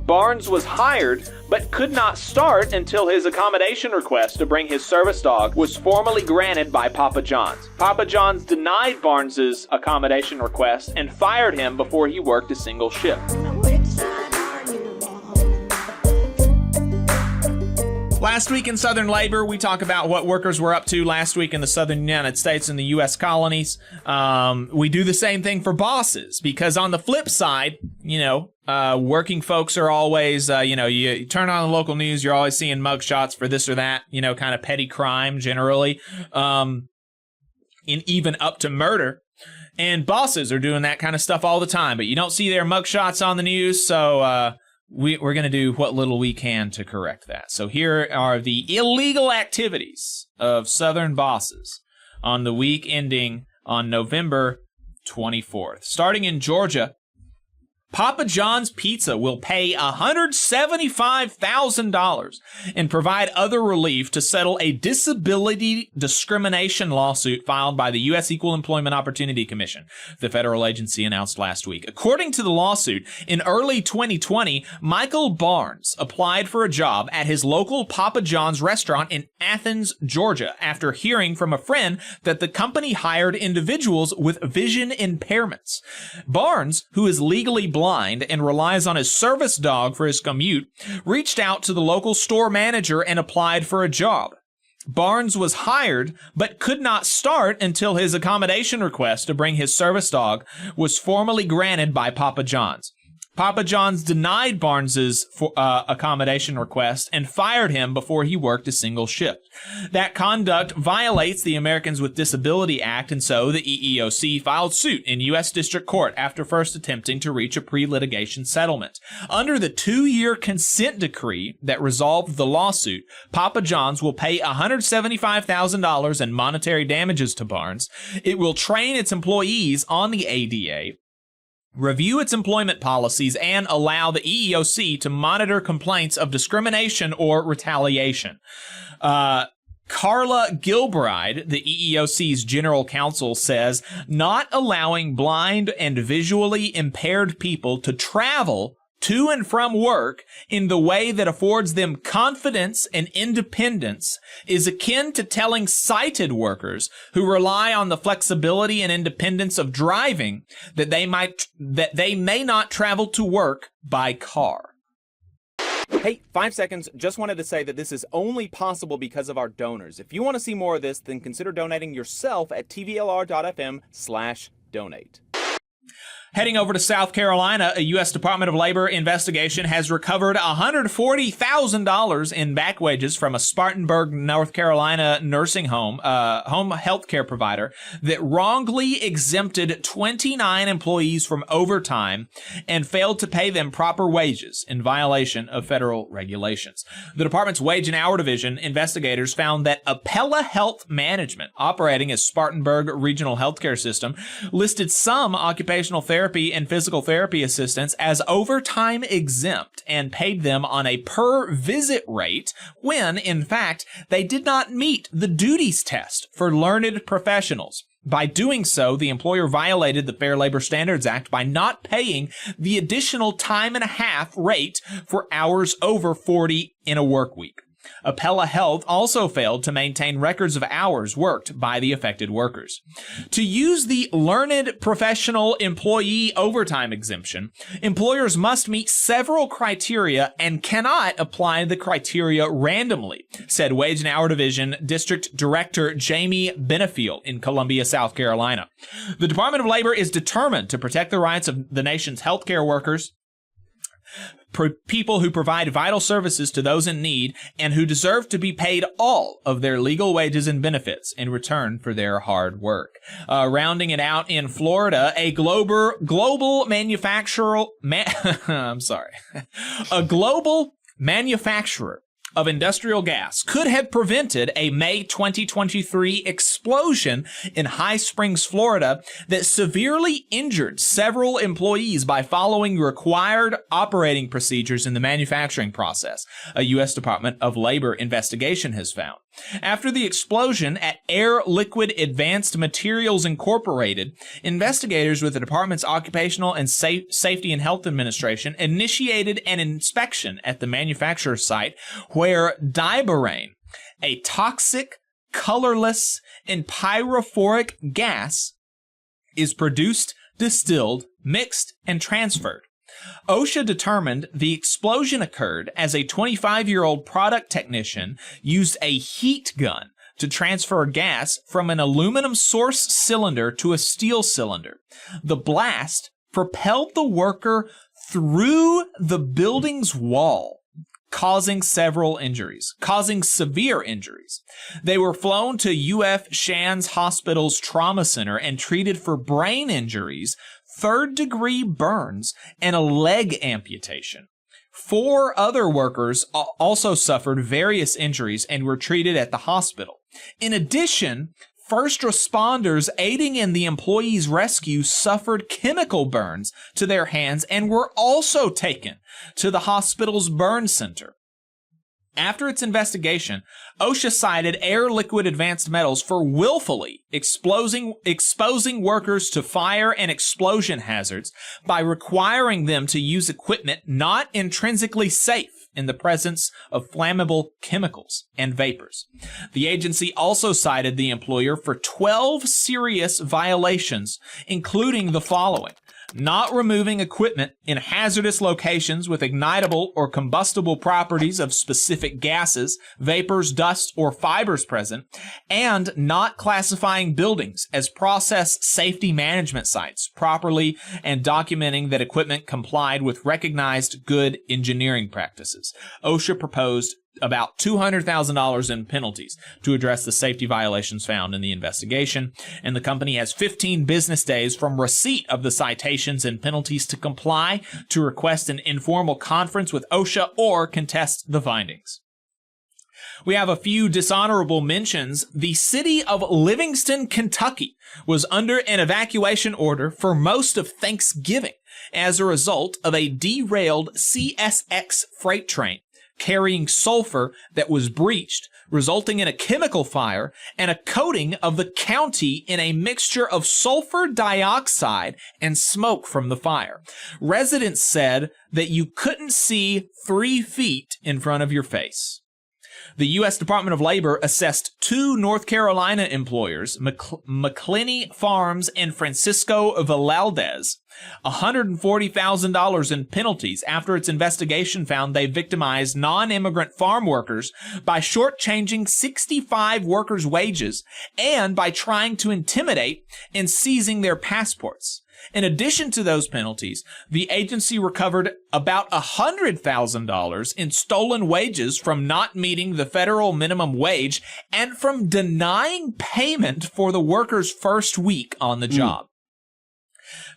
Barnes was hired, but could not start until his accommodation request to bring his service dog was formally granted by Papa John's. Papa John's denied Barnes's accommodation request and fired him before he worked a single shift. Last week in Southern Labor, we talk about what workers were up to last week in the Southern United States and the U.S. colonies. We do the same thing for bosses, because on the flip side, working folks are always, you turn on the local news, you're always seeing mugshots for this or that, kind of petty crime generally, and even up to murder. And bosses are doing that kind of stuff all the time, but you don't see their mugshots on the news, so we're going to do what little we can to correct that. So here are the illegal activities of Southern bosses on the week ending on November 24th. Starting in Georgia, Papa John's Pizza will pay $175,000 and provide other relief to settle a disability discrimination lawsuit filed by the U.S. Equal Employment Opportunity Commission, the federal agency announced last week. According to the lawsuit, in early 2020, Michael Barnes applied for a job at his local Papa John's restaurant in Athens, Georgia, after hearing from a friend that the company hired individuals with vision impairments. Barnes, who is legally blind and relies on his service dog for his commute, reached out to the local store manager and applied for a job. Barnes was hired, but could not start until his accommodation request to bring his service dog was formally granted by Papa John's. Papa John's denied Barnes's accommodation request and fired him before he worked a single shift. That conduct violates the Americans with Disability Act, and so the EEOC filed suit in U.S. District Court after first attempting to reach a pre-litigation settlement. Under the 2-year consent decree that resolved the lawsuit, Papa John's will pay $175,000 in monetary damages to Barnes. It will train its employees on the ADA, review its employment policies, and allow the EEOC to monitor complaints of discrimination or retaliation. Carla Gilbride, the EEOC's general counsel, says not allowing blind and visually impaired people to travel to and from work in the way that affords them confidence and independence is akin to telling sighted workers who rely on the flexibility and independence of driving that they may not travel to work by car. Hey, 5 seconds. Just wanted to say that this is only possible because of our donors. If you want to see more of this, then consider donating yourself at tvlr.fm/donate. Heading over to South Carolina, a U.S. Department of Labor investigation has recovered $140,000 in back wages from a Spartanburg, North Carolina nursing home health care provider that wrongly exempted 29 employees from overtime and failed to pay them proper wages in violation of federal regulations. The department's Wage and Hour Division investigators found that Appella Health Management, operating as Spartanburg Regional Healthcare System, listed some occupational therapy and physical therapy assistants as overtime exempt and paid them on a per visit rate when, in fact, they did not meet the duties test for learned professionals. By doing so, the employer violated the Fair Labor Standards Act by not paying the additional time and a half rate for hours over 40 in a work week. Appella Health also failed to maintain records of hours worked by the affected workers. To use the learned professional employee overtime exemption, employers must meet several criteria and cannot apply the criteria randomly, said Wage and Hour Division District Director Jamie Benefiel in Columbia, South Carolina. The Department of Labor is determined to protect the rights of the nation's healthcare workers, people who provide vital services to those in need and who deserve to be paid all of their legal wages and benefits in return for their hard work. Rounding it out in Florida, a global manufacturer of industrial gas could have prevented a May 2023 explosion in High Springs, Florida, that severely injured several employees by following required operating procedures in the manufacturing process, a U.S. Department of Labor investigation has found. After the explosion at Air Liquid Advanced Materials Incorporated, investigators with the department's Occupational and Safety and Health Administration initiated an inspection at the manufacturer's site where diborane, a toxic, colorless, and pyrophoric gas, is produced, distilled, mixed, and transferred. OSHA determined the explosion occurred as a 25-year-old product technician used a heat gun to transfer gas from an aluminum source cylinder to a steel cylinder. The blast propelled the worker through the building's wall, causing severe injuries. They were flown to UF Shands Hospital's trauma center and treated for brain injuries, third-degree burns, and a leg amputation. 4 other workers also suffered various injuries and were treated at the hospital. In addition, first responders aiding in the employees' rescue suffered chemical burns to their hands and were also taken to the hospital's burn center. After its investigation, OSHA cited Air Liquid Advanced Metals for willfully exposing workers to fire and explosion hazards by requiring them to use equipment not intrinsically safe in the presence of flammable chemicals and vapors. The agency also cited the employer for 12 serious violations, including the following: not removing equipment in hazardous locations with ignitable or combustible properties of specific gases, vapors, dust, or fibers present, and not classifying buildings as process safety management sites properly and documenting that equipment complied with recognized good engineering practices. OSHA proposed about $200,000 in penalties to address the safety violations found in the investigation, and the company has 15 business days from receipt of the citations and penalties to comply, to request an informal conference with OSHA, or contest the findings. We have a few dishonorable mentions. The city of Livingston, Kentucky was under an evacuation order for most of Thanksgiving as a result of a derailed CSX freight train carrying sulfur that was breached, resulting in a chemical fire and a coating of the county in a mixture of sulfur dioxide and smoke from the fire. Residents said that you couldn't see 3 feet in front of your face. The U.S. Department of Labor assessed 2 North Carolina employers, McClinney Farms and Francisco Valaldez, $140,000 in penalties after its investigation found they victimized non-immigrant farm workers by shortchanging 65 workers' wages and by trying to intimidate and seizing their passports. In addition to those penalties, the agency recovered about $100,000 in stolen wages from not meeting the federal minimum wage and from denying payment for the workers' first week on the job.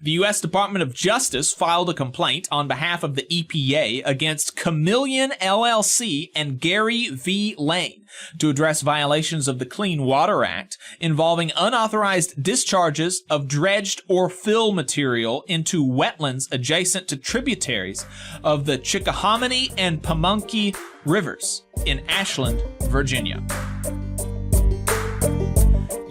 The U.S. Department of Justice filed a complaint on behalf of the EPA against Chameleon LLC and Gary V. Lane to address violations of the Clean Water Act involving unauthorized discharges of dredged or fill material into wetlands adjacent to tributaries of the Chickahominy and Pamunkey rivers in Ashland, Virginia.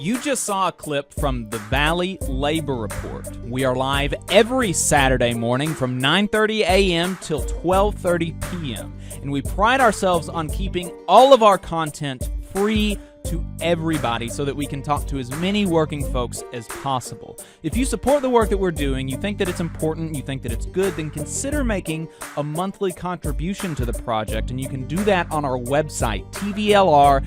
You just saw a clip from the Valley Labor Report. We are live every Saturday morning from 9:30 a.m. till 12:30 p.m. And we pride ourselves on keeping all of our content free to everybody so that we can talk to as many working folks as possible. If you support the work that we're doing, you think that it's important, you think that it's good, then consider making a monthly contribution to the project. And you can do that on our website, tvlr.fm.